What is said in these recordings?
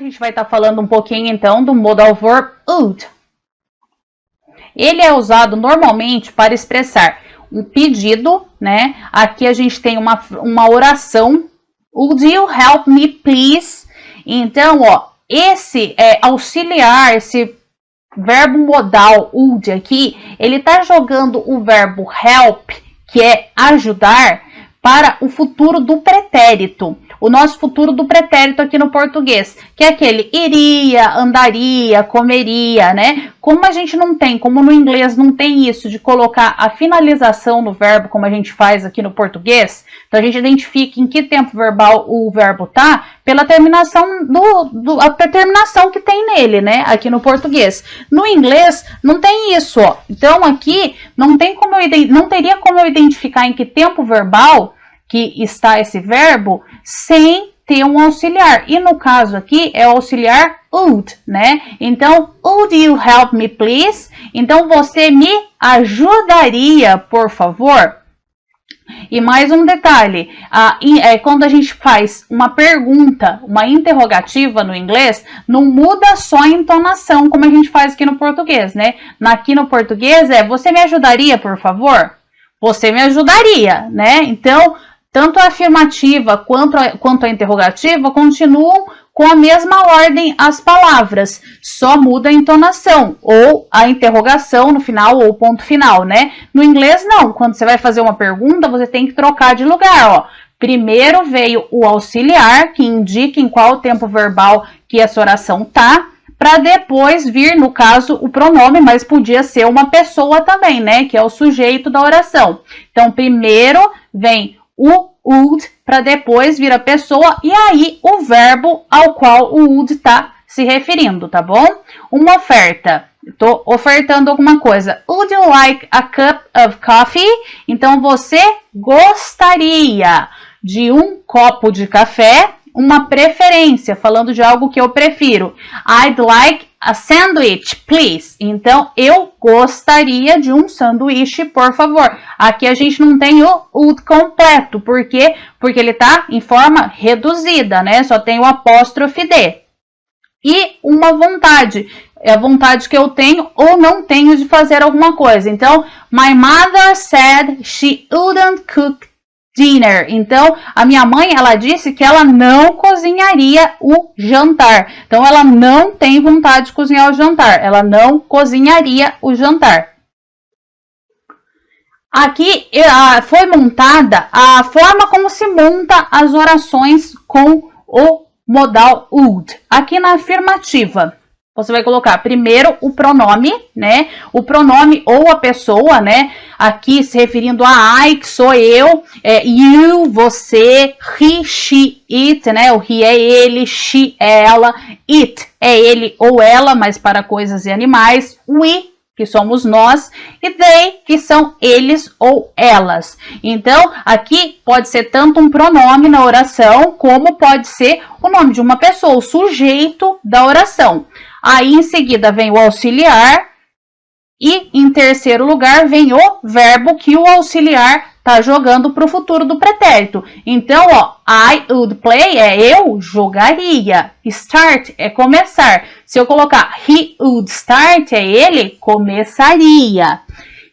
gente vai estar falando um pouquinho então do modal verb would. Ele é usado normalmente para expressar um pedido, né? Aqui a gente tem uma oração. Would you help me please? Então, ó, esse auxiliar, esse verbo modal would aqui, ele tá jogando o verbo help, que é ajudar, para o futuro do pretérito. O nosso futuro do pretérito aqui no português, que é aquele iria, andaria, comeria, né? Como a gente não tem, como no inglês não tem isso de colocar a finalização no verbo, como a gente faz aqui no português, então a gente identifica em que tempo verbal o verbo tá, pela terminação a terminação que tem nele, né? Aqui no português. No inglês não tem isso, ó. Então aqui não teria como eu identificar em que tempo verbal que está esse verbo sem ter um auxiliar. E no caso aqui é o auxiliar would, né? Então, would you help me please? Então, você me ajudaria, por favor? E mais um detalhe, quando a gente faz uma pergunta, uma interrogativa no inglês, não muda só a entonação, como a gente faz aqui no português, né? Aqui no português você me ajudaria, por favor? Você me ajudaria, né? Então, tanto a afirmativa quanto a interrogativa continuam com a mesma ordem as palavras, só muda a entonação, ou a interrogação no final, ou o ponto final, né? No inglês, não. Quando você vai fazer uma pergunta, você tem que trocar de lugar, ó. Primeiro veio o auxiliar, que indica em qual tempo verbal que essa oração tá, para depois vir, no caso, o pronome, mas podia ser uma pessoa também, né? Que é o sujeito da oração. Então, primeiro vem o would, para depois vir a pessoa, e aí o verbo ao qual o would está se referindo, tá bom? Uma oferta. Estou ofertando alguma coisa. Would you like a cup of coffee? Então, você gostaria de um copo de café? Uma preferência, falando de algo que eu prefiro. I'd like a sandwich, please. Então, eu gostaria de um sanduíche, por favor. Aqui a gente não tem o would completo. Por quê? Porque ele está em forma reduzida, né? Só tem o apóstrofe D. E uma vontade. É a vontade que eu tenho ou não tenho de fazer alguma coisa. Então, my mother said she wouldn't cook dinner. Então, a minha mãe, ela disse que ela não cozinharia o jantar. Então, ela não tem vontade de cozinhar o jantar. Ela não cozinharia o jantar. Aqui foi montada a forma como se monta as orações com o modal would. Aqui na afirmativa, você vai colocar primeiro o pronome, né? O pronome ou a pessoa, né? Aqui se referindo a I, que sou eu, you, você, he, she, it, né? O he é ele, she é ela, it é ele ou ela, mas para coisas e animais, we, que somos nós, e they, que são eles ou elas. Então, aqui pode ser tanto um pronome na oração, como pode ser o nome de uma pessoa, o sujeito da oração. Aí, em seguida, vem o auxiliar e, em terceiro lugar, vem o verbo que o auxiliar está jogando para o futuro do pretérito. Então, ó, I would play eu jogaria. Start é começar. Se eu colocar he would start ele começaria.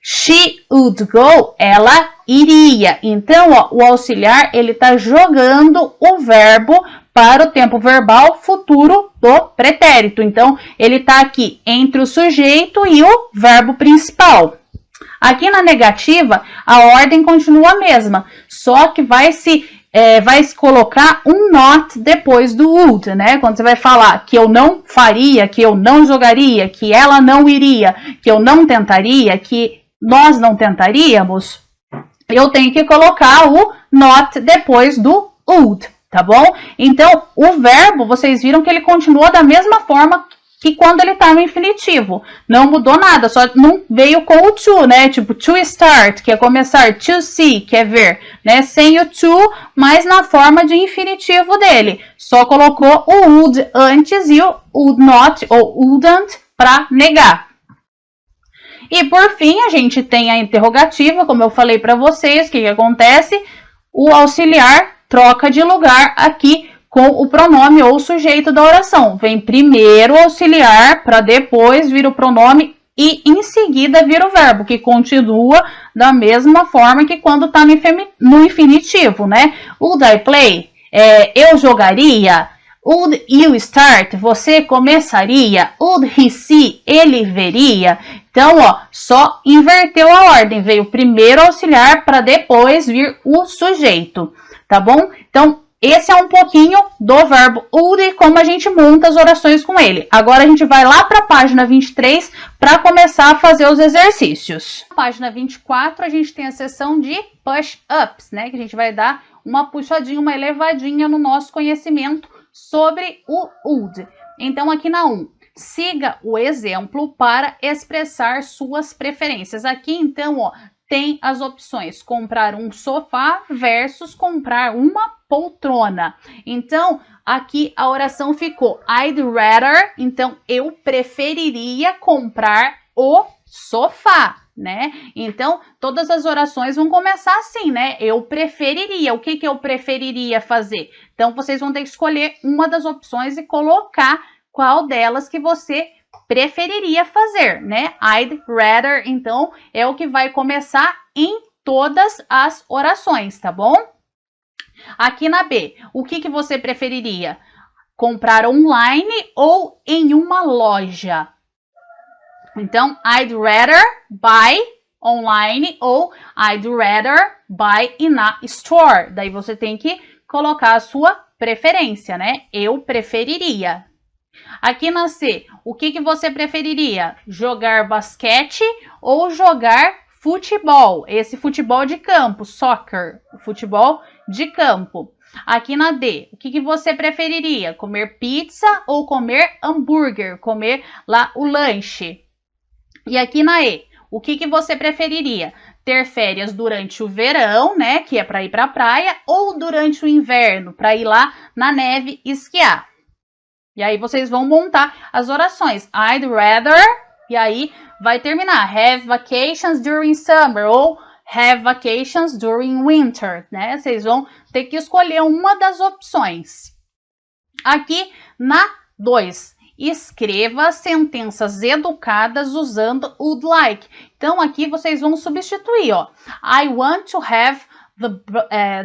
She would go, ela iria. Então, ó, o auxiliar ele está jogando o verbo para o tempo verbal futuro do pretérito. Então, ele está aqui entre o sujeito e o verbo principal. Aqui na negativa, a ordem continua a mesma, só que vai se colocar um not depois do would, né? Quando você vai falar que eu não faria, que eu não jogaria, que ela não iria, que eu não tentaria, que nós não tentaríamos, eu tenho que colocar o not depois do would. Tá bom? Então, o verbo, vocês viram que ele continua da mesma forma que quando ele tá no infinitivo. Não mudou nada, só não veio com o to, né? Tipo, to start, que é começar, to see, que é ver, né? Sem o to, mas na forma de infinitivo dele. Só colocou o would antes e o would not, ou wouldn't, para negar. E por fim, a gente tem a interrogativa, como eu falei para vocês, o que acontece? O auxiliar troca de lugar aqui com o pronome ou sujeito da oração. Vem primeiro o auxiliar para depois vir o pronome e em seguida vir o verbo, que continua da mesma forma que quando está no infinitivo, né? Would I play? Eu jogaria. Would you start? Você começaria. Would he see? Ele veria. Então, ó, só inverteu a ordem. Veio primeiro o auxiliar para depois vir o sujeito, tá bom? Então, esse é um pouquinho do verbo would e como a gente monta as orações com ele. Agora a gente vai lá para a página 23 para começar a fazer os exercícios. Na página 24 a gente tem a seção de push-ups, né? Que a gente vai dar uma puxadinha, uma elevadinha no nosso conhecimento sobre o would. Então aqui na 1, siga o exemplo para expressar suas preferências. Aqui então, ó, tem as opções comprar um sofá versus comprar uma poltrona. Então, aqui a oração ficou I'd rather, então eu preferiria comprar o sofá, né? Então, todas as orações vão começar assim, né? Eu preferiria. O que que eu preferiria fazer? Então, vocês vão ter que escolher uma das opções e colocar qual delas que você preferiria fazer, né? I'd rather, então, é o que vai começar em todas as orações, tá bom? Aqui na B, o que que você preferiria? Comprar online ou em uma loja? Então, I'd rather buy online ou I'd rather buy in a store. Daí você tem que colocar a sua preferência, né? Eu preferiria. Aqui na C, o que que você preferiria? Jogar basquete ou jogar futebol? Esse futebol de campo, soccer, futebol de campo. Aqui na D, o que que você preferiria? Comer pizza ou comer hambúrguer? Comer lá o lanche. E aqui na E, o que que você preferiria? Ter férias durante o verão, né, que é para ir para a praia, ou durante o inverno, para ir lá na neve esquiar? E aí vocês vão montar as orações. I'd rather, e aí vai terminar. Have vacations during summer ou have vacations during winter, né? Vocês vão ter que escolher uma das opções. Aqui na 2, escreva sentenças educadas usando would like. Então aqui vocês vão substituir, ó. I want to have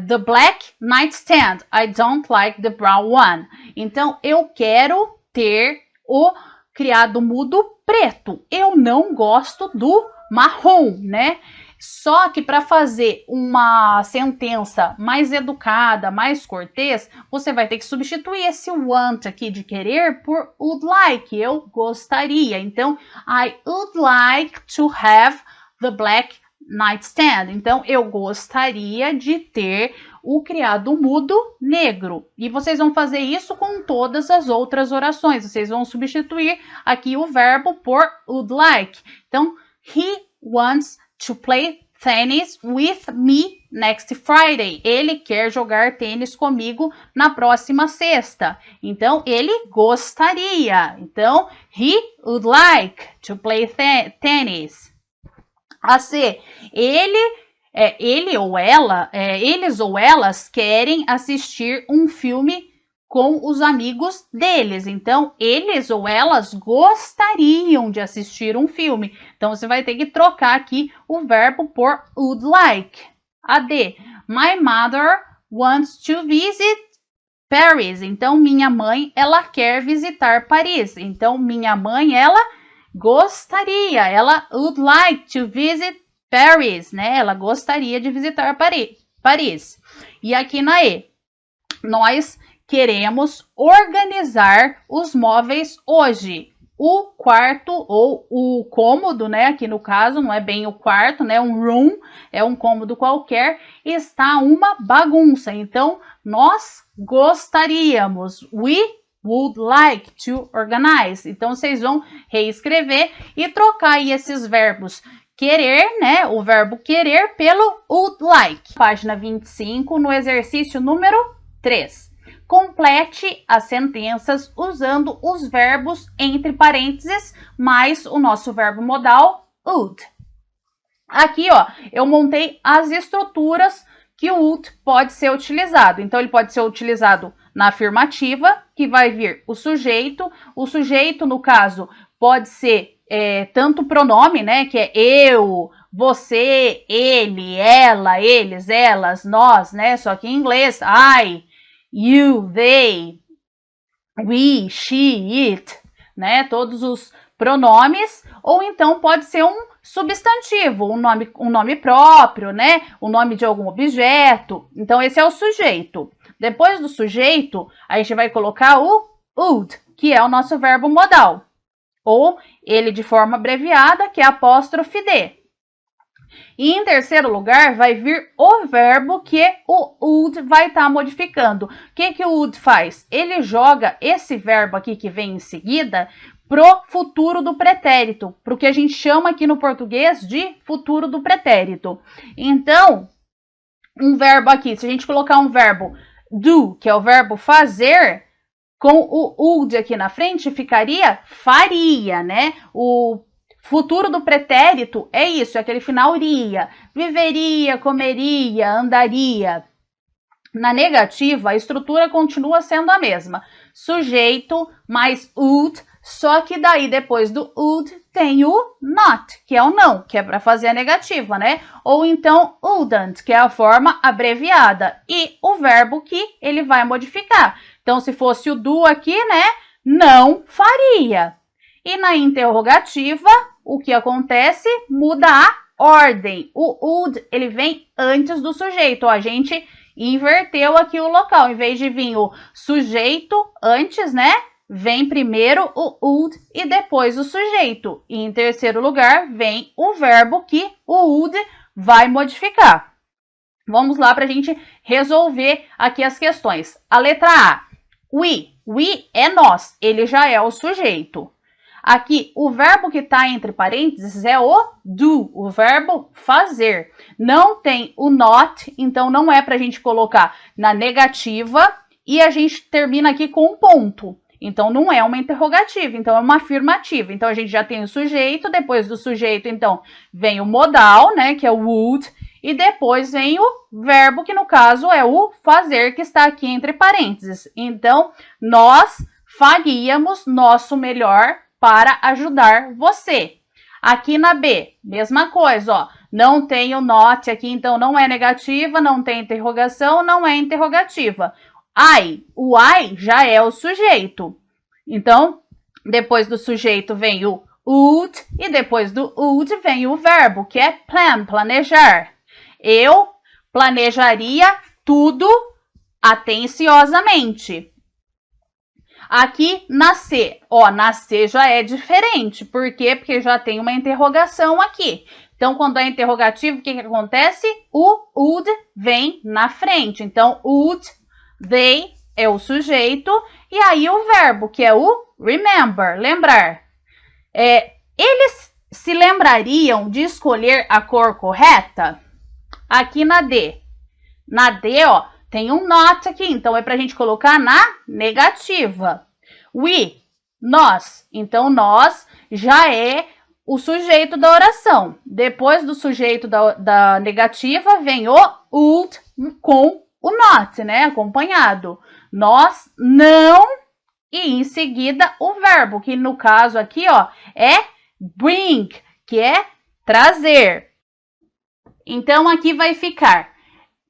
the black nightstand. I don't like the brown one. Então, eu quero ter o criado mudo preto. Eu não gosto do marrom, né? Só que para fazer uma sentença mais educada, mais cortês, você vai ter que substituir esse want aqui de querer por would like. Eu gostaria. Então, I would like to have the black nightstand. Então, eu gostaria de ter o criado mudo negro. E vocês vão fazer isso com todas as outras orações. Vocês vão substituir aqui o verbo por would like. Então, he wants to play tennis with me next Friday. Ele quer jogar tênis comigo na próxima sexta. Então, ele gostaria. Então, he would like to play tennis. A C, eles ou elas querem assistir um filme com os amigos deles. Então, eles ou elas gostariam de assistir um filme. Então, você vai ter que trocar aqui o verbo por would like. A D, my mother wants to visit Paris. Então, minha mãe, ela quer visitar Paris. Então, minha mãe, ela gostaria, ela would like to visit Paris, né? Ela gostaria de visitar Paris. E aqui na E, nós queremos organizar os móveis hoje. O quarto ou o cômodo, né? Aqui no caso, não é bem o quarto, né? Um room, é um cômodo qualquer, está uma bagunça. Então, nós gostaríamos. We would like to organize. Então, vocês vão reescrever e trocar aí esses verbos querer, né? O verbo querer pelo would like. Página 25, no exercício número 3. Complete as sentenças usando os verbos entre parênteses mais o nosso verbo modal would. Aqui, ó, eu montei as estruturas que o would pode ser utilizado. Então, ele pode ser utilizado na afirmativa, que vai vir o sujeito. O sujeito, no caso, pode ser tanto pronome, né, que é eu, você, ele, ela, eles, elas, nós, né, só que em inglês, I, you, they, we, she, it, né, todos os pronomes, ou então pode ser um substantivo, um nome próprio, né, o nome de algum objeto. Então, esse é o sujeito. Depois do sujeito, a gente vai colocar o would, que é o nosso verbo modal, ou ele de forma abreviada, que é apóstrofe D. E em terceiro lugar, vai vir o verbo que o would vai estar modificando. O que o would faz? Ele joga esse verbo aqui que vem em seguida pro futuro do pretérito, pro que a gente chama aqui no português de futuro do pretérito. Então, um verbo aqui, se a gente colocar um verbo do, que é o verbo fazer, com o would aqui na frente, ficaria faria, né? O futuro do pretérito é isso, é aquele final iria. Viveria, comeria, andaria. Na negativa, a estrutura continua sendo a mesma. Sujeito mais would, só que daí depois do would tem o not, que é o não, que é para fazer a negativa, né? Ou então wouldn't, que é a forma abreviada. E o verbo que ele vai modificar. Então, se fosse o do aqui, né? Não faria. E na interrogativa, o que acontece? Muda a ordem. O would, ele vem antes do sujeito. Ó, a gente inverteu aqui o local. Em vez de vir o sujeito antes, né? Vem primeiro o would e depois o sujeito. E em terceiro lugar, vem o verbo que o would vai modificar. Vamos lá para a gente resolver aqui as questões. A letra A. We. We é nós. Ele já é o sujeito. Aqui, o verbo que está entre parênteses é o do, o verbo fazer. Não tem o not, então não é para a gente colocar na negativa e a gente termina aqui com um ponto. Então, não é uma interrogativa, então é uma afirmativa. Então, a gente já tem o sujeito, depois do sujeito, então, vem o modal, né, que é o would, e depois vem o verbo, que no caso é o fazer, que está aqui entre parênteses. Então, nós faríamos nosso melhor para ajudar você. Aqui na B, mesma coisa, ó. Não tem o not aqui, então não é negativa, não tem interrogação, não é interrogativa. O I já é o sujeito. Então, depois do sujeito vem o would e depois do would vem o verbo, que é plan, planejar. Eu planejaria tudo atenciosamente. Aqui, nascer. Ó, nascer já é diferente. Por quê? Porque já tem uma interrogação aqui. Então, quando é interrogativo, o que acontece? O would vem na frente. Então, would, they é o sujeito. E aí, o verbo, que é o remember, lembrar. Eles se lembrariam de escolher a cor correta? Aqui na D. Na D, ó, tem um not aqui, então é para a gente colocar na negativa. We, nós. Então, nós já é o sujeito da oração. Depois do sujeito da negativa, vem o would com o not, né? Acompanhado. Nós não, e em seguida o verbo, que no caso aqui, ó, é bring, que é trazer. Então, aqui vai ficar: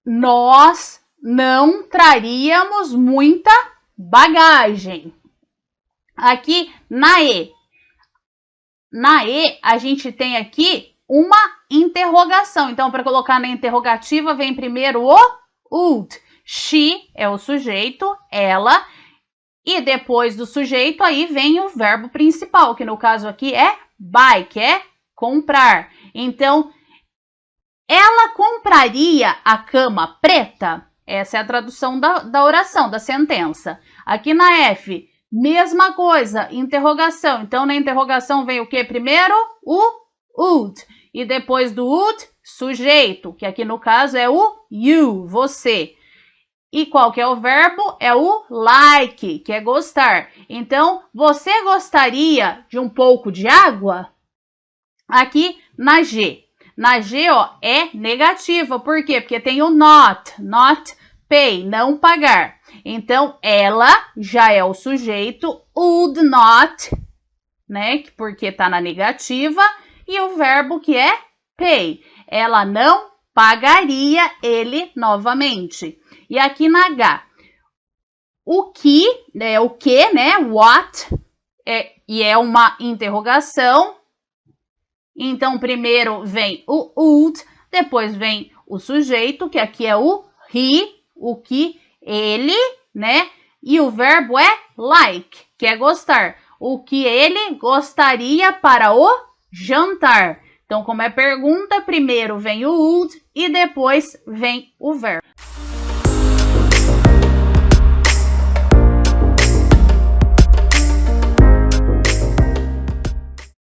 nós não traríamos muita bagagem. Aqui na E. Na E, a gente tem aqui uma interrogação. Então, para colocar na interrogativa, vem primeiro o would. She é o sujeito, ela. E depois do sujeito, aí vem o verbo principal, que no caso aqui é buy, que é comprar. Então, ela compraria a cama preta? Essa é a tradução da oração, da sentença. Aqui na F, mesma coisa, interrogação. Então, na interrogação vem o que primeiro? O would. E depois do would, sujeito, que aqui no caso é o you, você. E qual que é o verbo? É o like, que é gostar. Então, você gostaria de um pouco de água? Aqui na G. Na G, ó, é negativa. Por quê? Porque tem o not pay, não pagar. Então, ela já é o sujeito, would not, né? Porque tá na negativa. E o verbo que é pay. Ela não pagaria ele novamente. E aqui na H, o que, né? O que, né? What, e é uma interrogação. Então, primeiro vem o would, depois vem o sujeito, que aqui é o he, o que ele, né? E o verbo é like, que é gostar. O que ele gostaria para o jantar. Então, como é pergunta, primeiro vem o would e depois vem o verbo.